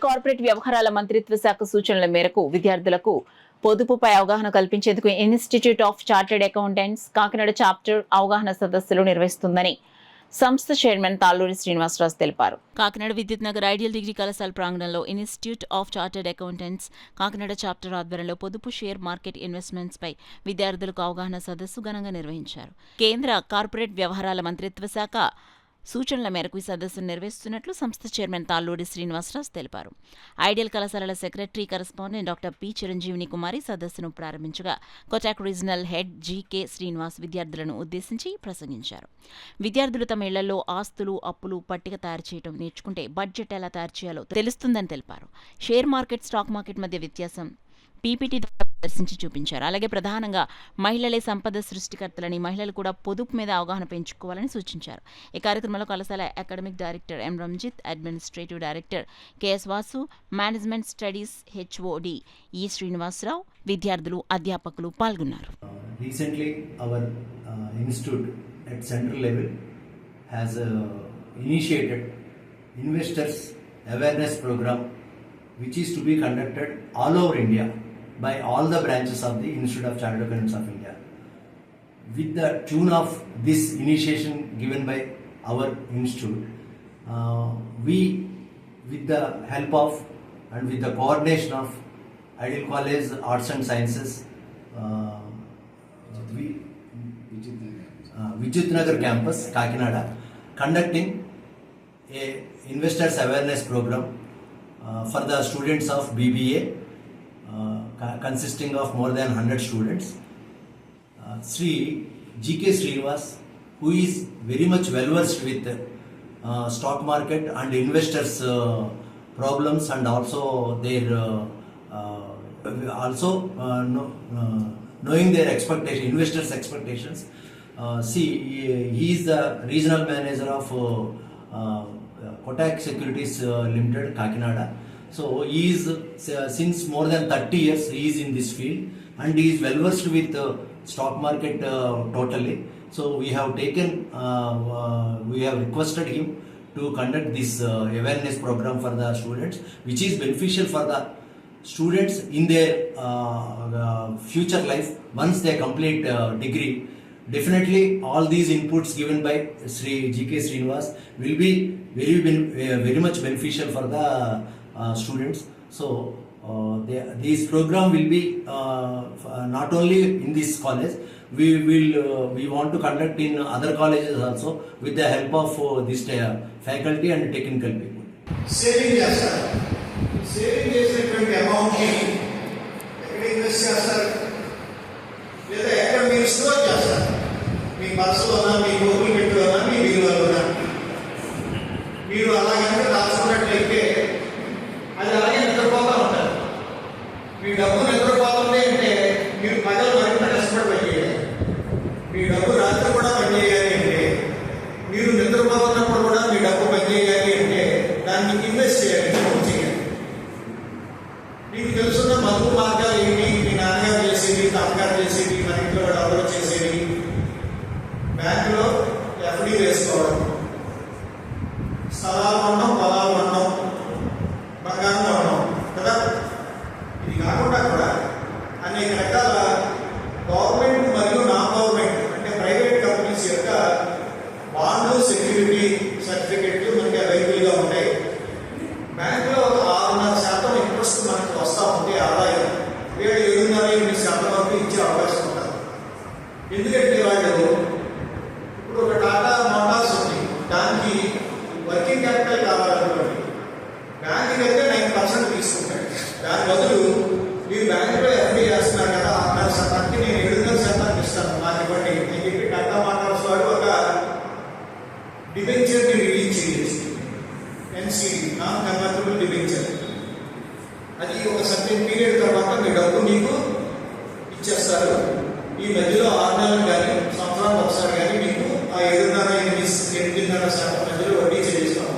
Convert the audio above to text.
Corporate వ్యవహారాల మంత్రిత్వ శాఖ సూచనల మేరకు విద్యార్థులకు పొదుపుపై అవగాహన కల్పించేందుకు institute of chartered accountants Kakinada chapter అవగాహన సదస్సులు నిర్వహిస్తుందని సంస్థ చైర్మన్ తాళ్ళూరి శ్రీనివాసరావు తెలిపారు. కాకినాడ విద్యుత్ నగర్ ఐడియల్ డిగ్రీ కళాశాల ప్రాంగణంలో institute of chartered accountants Kakinada chapter ఆధ్వర్యంలో పొదుపు షేర్ మార్కెట్ ఇన్వెస్ట్మెంట్స్ పై విద్యార్థులకు అవగాహన సదస్సు ఘనంగా నిర్వహించారు. కేంద్ర కార్పొరేట్ వ్యవహారాల మంత్రిత్వ శాఖ సూచనల మేరకు ఈ సదస్సును నిర్వహిస్తున్నట్లు సంస్థ చైర్మన్ తాళ్ళూరి శ్రీనివాసరావు తెలిపారు. ఐడియల్ కళాశాలల secretary correspondent doctor P Chiranjeevini Kumari సదస్సును ప్రారంభించగా Kotak regional head GK Srinivas విద్యార్థులను ఉద్దేశించి ప్రసంగించారు. విద్యార్థులు తమ ఇళ్లలో ఆస్తులు, అప్పులు పట్టిక తయారు చేయడం నేర్చుకుంటే బడ్జెట్ ఎలా తయారు చేయాలో తెలుస్తుందని తెలిపారు. షేర్ మార్కెట్, స్టాక్ మార్కెట్ మధ్య వ్యత్యాసం పీపీటీ ద్వారా ప్రదర్శించి చూపించారు. అలాగే ప్రధానంగా మహిళలే సంపద సృష్టికర్తలని, మహిళలు కూడా పొదుపు మీద అవగాహన పెంచుకోవాలని సూచించారు. ఈ కార్యక్రమంలో కళాశాల academic director M Ranjith, administrative director KS Vasu, management studies HOD E Srinivasarao, విద్యార్థులు, అధ్యాపకులు పాల్గొన్నారు. Recently, our institute at central level has initiated investors awareness program, which is to be conducted all over India by all the branches of the Institute of Chartered Accountants of India. With the tune of this initiation given by our institute, we, with the help of and with the coordination of Ideal College Arts and Sciences, Vidyut Nagar campus, Kakinada, conducting a investors awareness program for the students of BBA, consisting of more than 100 students. Sri GK Srinivas, who is very much well versed with stock market and investors problems and also their knowing their expectation, investors expectations. He is the regional manager of Kotak Securities Limited, Kakinada. So he is since more than 30 years he is in this field and he is well versed with stock market totally. So we have requested him to conduct this awareness program for the students, which is beneficial for the students in their future life once they complete degree. Definitely all these inputs given by Sri GK Srinivas will be very much beneficial for the students. So this program will be not only in this college, we want to conduct in other colleges also with the help of this faculty and technical people. Saving చేసినటువంటి amount ని ఎక్కడ invest చేస్తారు లేదా ఎక్కడ మీరు store చేస్తారు? మీ పర్సులోనా, మీ Google పెట్టులోనా, మీ వీలులోనా? మీరు అలా కనుక దాచుకున్నట్లయితే అది అలాగే నిద్రపోతూ ఉంటారు. మీ డబ్బు నిద్రపోతుంది అంటే మీరు పగలు మరింత కష్టపడి పనిచేయాలి. మీ డబ్బు రాత్రి కూడా పనిచేయాలి అంటే, మీరు నిద్రపోతున్నప్పుడు కూడా మీ డబ్బు పనిచేయాలి అంటే దాన్ని ఇన్వెస్ట్ చేయాలి, చేయాలి. మీకు తెలుసున్న మదుపు మార్గాలు ఏమి? మీ నాన్నగారు చేసేవి, తాతగారు చేసేవి, మన ఇంట్లో వాడు ఎవరో చేసేవి. బ్యాంకులో ఎఫ్డీ వేసుకోవడం, స్థలాలు కొనడం, పొలాలు కొనడం, బంగారం కొనడం కదా. ఇది కాకుండా కూడా అనేక రకాల గవర్నమెంట్ మరియు నాన్ గవర్నమెంట్ అంటే ప్రైవేట్ కంపెనీస్ యొక్క బాండ్లు, సెక్యూరిటీ సర్టిఫికెట్లు మనకి అవైలబుల్గా ఉంటాయి. బ్యాంకులో ఒక 6.5% ఇంట్రెస్ట్ మనకు వస్తూ ఉంటే ఆదాయం 7.5% వరకు ఇచ్చే అవకాశం ఉంటుంది. ఎందుకంటే వాళ్ళు ఇప్పుడు ఒక టాటా మోటార్స్ ఉంది, దానికి వర్కింగ్ క్యాపిటల్ కావాలనుకోండి, బ్యాంకుకి అయితే 9% తీసుకుంటాడు. దాని బదులు మీరు బ్యాంకులో ఎఫ్డీ చేస్తున్నారు కదా, 6.5%కి నేను 7.5% ఇస్తాను నాకు ఇవ్వండి అని చెప్పి టాటా మోటార్స్ వాడు ఒక డిబెంచర్ని రిలీజ్ చేసి, ఎన్సీడీ నాన్ కన్వర్టబుల్ డిబెంచర్, అది ఒక సర్టెన్ పీరియడ్ తర్వాత మీ డబ్బు మీకు ఇచ్చేస్తారు. ఈ మధ్యలో 6 నెలలు కానీ సంవత్సరానికి ఒకసారి కానీ మీకు ఆ 7.5% మధ్యలో వడ్డీ చెల్లిస్తాం.